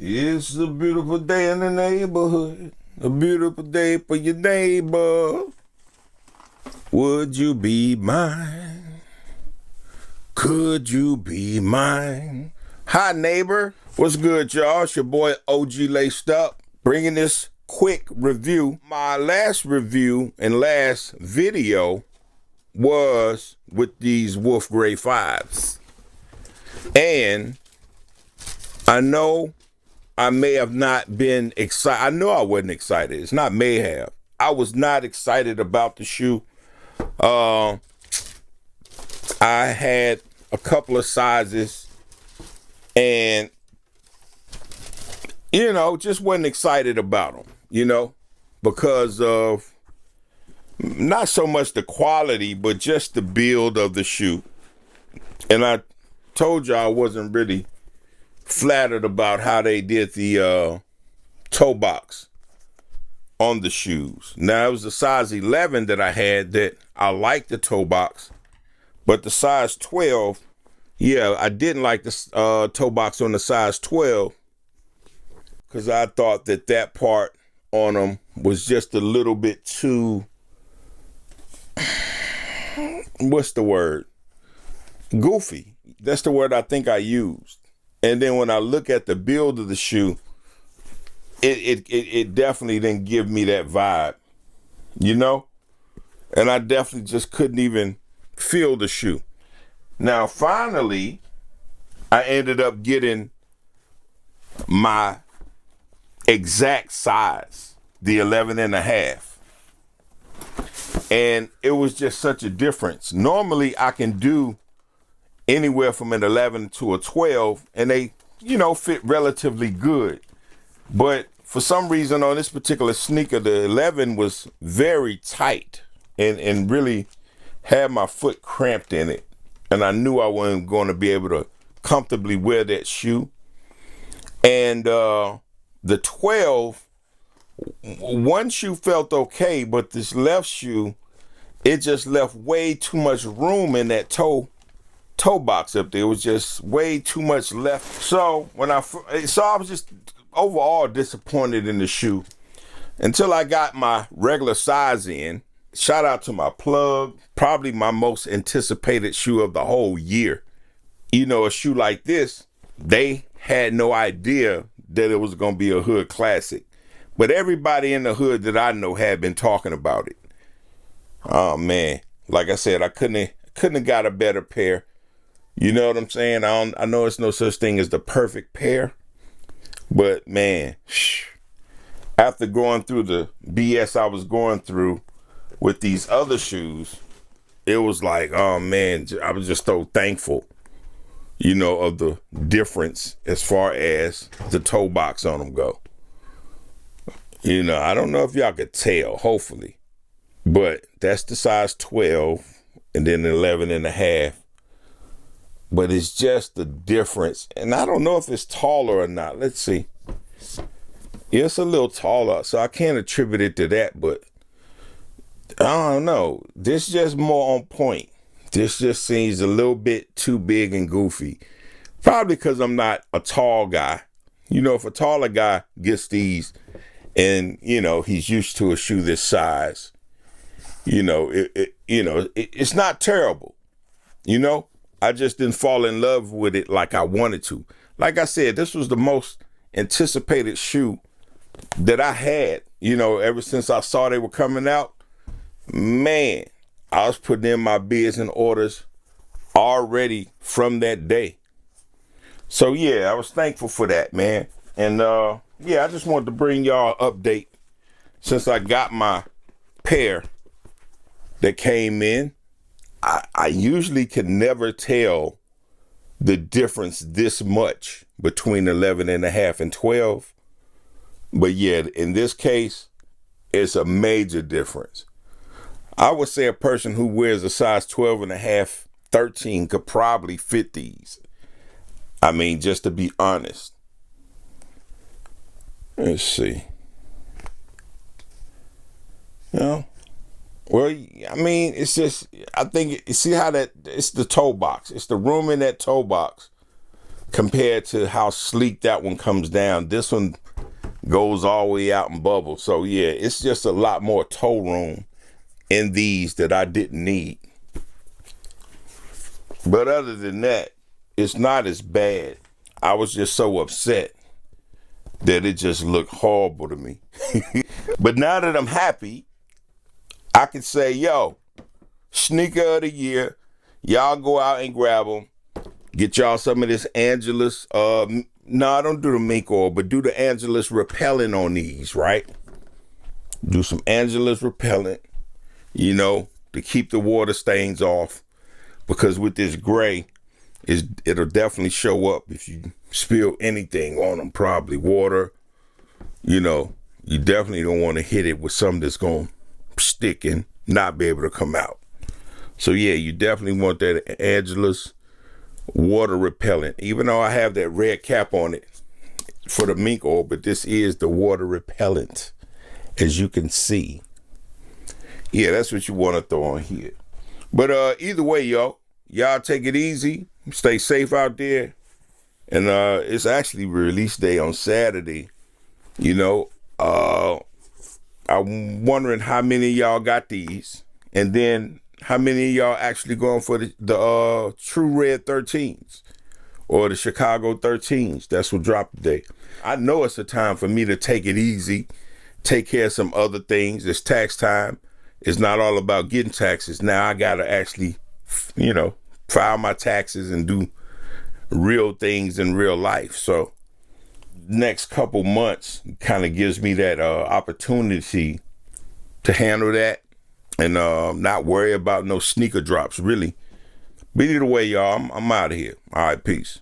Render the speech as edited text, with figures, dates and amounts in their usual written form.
It's a beautiful day in the neighborhood. A beautiful day for your neighbor. Would you be mine? Could you be mine? Hi, neighbor. What's good, y'all? It's your boy OG Laced Up, bringing this quick review. My last review and last video was with these Wolf Grey 5s. And I know I may have not been excited. I know I wasn't excited. It's not may have. I was not excited about the shoe. I had a couple of sizes and, just wasn't excited about them, because of not so much the quality, but just the build of the shoe. And I told you I wasn't really flattered about how they did the toe box on the shoes. Now, it was a size 11 that I had that I liked the toe box, but the size 12, I didn't like the toe box on the size 12 because I thought that part on them was just a little bit too, what's the word? Goofy. That's the word I think I used. And then when I look at the build of the shoe, it definitely didn't give me that vibe, And I definitely just couldn't even feel the shoe. Now, finally, I ended up getting my exact size, the 11 and a half. And it was just such a difference. Normally, I can do anywhere from an 11 to a 12, and they, fit relatively good. But for some reason on this particular sneaker, the 11 was very tight and really had my foot cramped in it. And I knew I wasn't going to be able to comfortably wear that shoe. And the 12, one shoe felt okay, but this left shoe, it just left way too much room in that toe box up there. It was just way too much left. So I was just overall disappointed in the shoe until I got my regular size in. Shout out to my plug, probably my most anticipated shoe of the whole year. A shoe like this, they had no idea that it was going to be a hood classic, but everybody in the hood that I know had been talking about it. Oh man, like I said, I couldn't have got a better pair. You know what I'm saying? I know it's no such thing as the perfect pair, but man, after going through the BS I was going through with these other shoes, it was like, oh man, I was just so thankful, of the difference as far as the toe box on them go. I don't know if y'all could tell, hopefully, but that's the size 12 and then 11 and a half. But it's just the difference. And I don't know if it's taller or not. Let's see. Yeah, it's a little taller, so I can't attribute it to that, but I don't know. This just more on point. This just seems a little bit too big and goofy. Probably because I'm not a tall guy. If a taller guy gets these and, he's used to a shoe this size, it's not terrible, I just didn't fall in love with it like I wanted to. Like I said, this was the most anticipated shoe that I had, ever since I saw they were coming out. Man, I was putting in my bids and orders already from that day. So yeah, I was thankful for that, man. And I just wanted to bring y'all an update since I got my pair that came in. I usually can never tell the difference this much between 11 and a half and 12. But yeah, in this case, it's a major difference. I would say a person who wears a size 12 and a half, 13 could probably fit these. I mean, just to be honest. Let's see. Well, I mean, it's just, I think, you see how it's the toe box. It's the room in that toe box compared to how sleek that one comes down. This one goes all the way out and bubbles. So yeah, it's just a lot more toe room in these that I didn't need. But other than that, it's not as bad. I was just so upset that it just looked horrible to me. But now that I'm happy, I can say, yo, sneaker of the year, y'all go out and grab them. Get y'all some of this Angelus. No, don't do the mink oil, but do the Angelus repellent on these, right? Do some Angelus repellent, to keep the water stains off. Because with this gray, it'll definitely show up if you spill anything on them, probably water. You definitely don't want to hit it with something that's going to stick and not be able to come out. So yeah, you definitely want that Angelus water repellent. Even though I have that red cap on it for the mink oil, but this is the water repellent, as you can see. Yeah, that's what you want to throw on here. But either way, y'all take it easy. Stay safe out there. And it's actually release day on Saturday. I'm wondering how many of y'all got these. And then how many of y'all actually going for the True Red 13s or the Chicago 13s? That's what dropped today. I know it's a time for me to take it easy, take care of some other things. It's tax time. It's not all about getting taxes. Now I got to actually, file my taxes and do real things in real life. So next couple months kind of gives me that opportunity to handle that and not worry about no sneaker drops, really. But either way, y'all, I'm out of here. All right, peace.